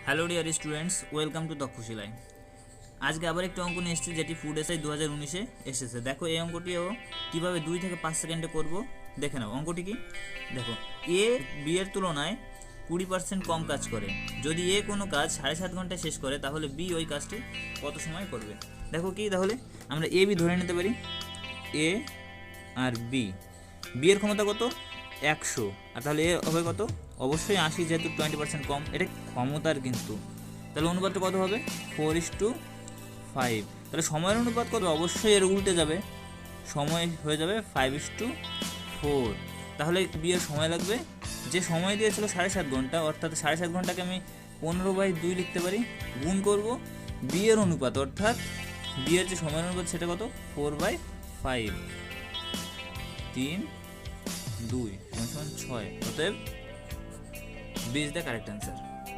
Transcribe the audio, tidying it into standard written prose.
Hello dear students, welcome to তক্ষশিলায়। আজকে আবার একটি অঙ্ক নিয়ে এসেছি যেটি ফুড এসআই 2019-এ এসেছে। দেখো এই অঙ্কটিও কীভাবে 2 থেকে 5 সেকেন্ডে করব, দেখে নাও। অঙ্কটি কি দেখো, এ বি এর তুলনায় 20% কম কাজ করে। যদি এ কোনো কাজ 7.5 ঘন্টায় শেষ করে তাহলে বি ওই কাজটি কত সময় করবে। দেখো কি, তাহলে আমরা এ বি ধরে নিতে পারি। এ আর বি, বি এর ক্ষমতা কত? 100, আর তাহলে এ হবে কত? অবশ্যই 80, যেহেতু 20% কম, এটা ক্ষমতার কিন্তু। তাহলে অনুপাতটা কত হবে? 4:5। তাহলে সময়ের অনুপাত কত? অবশ্যই এর উল্টে যাবে, সময় হয়ে যাবে 5:4। তাহলে বি এর সময় লাগবে, যে সময় দিয়েছিল 7.5 ঘন্টা, অর্থাৎ 7.5 ঘন্টাকে আমি 15/2 লিখতে পারি, গুণ করব বি এর অনুপাত, অর্থাৎ বি এর যে সময়ের অনুপাত সেটা কত? 4/5, 3, 2 = 6। অতএব B is the correct answer.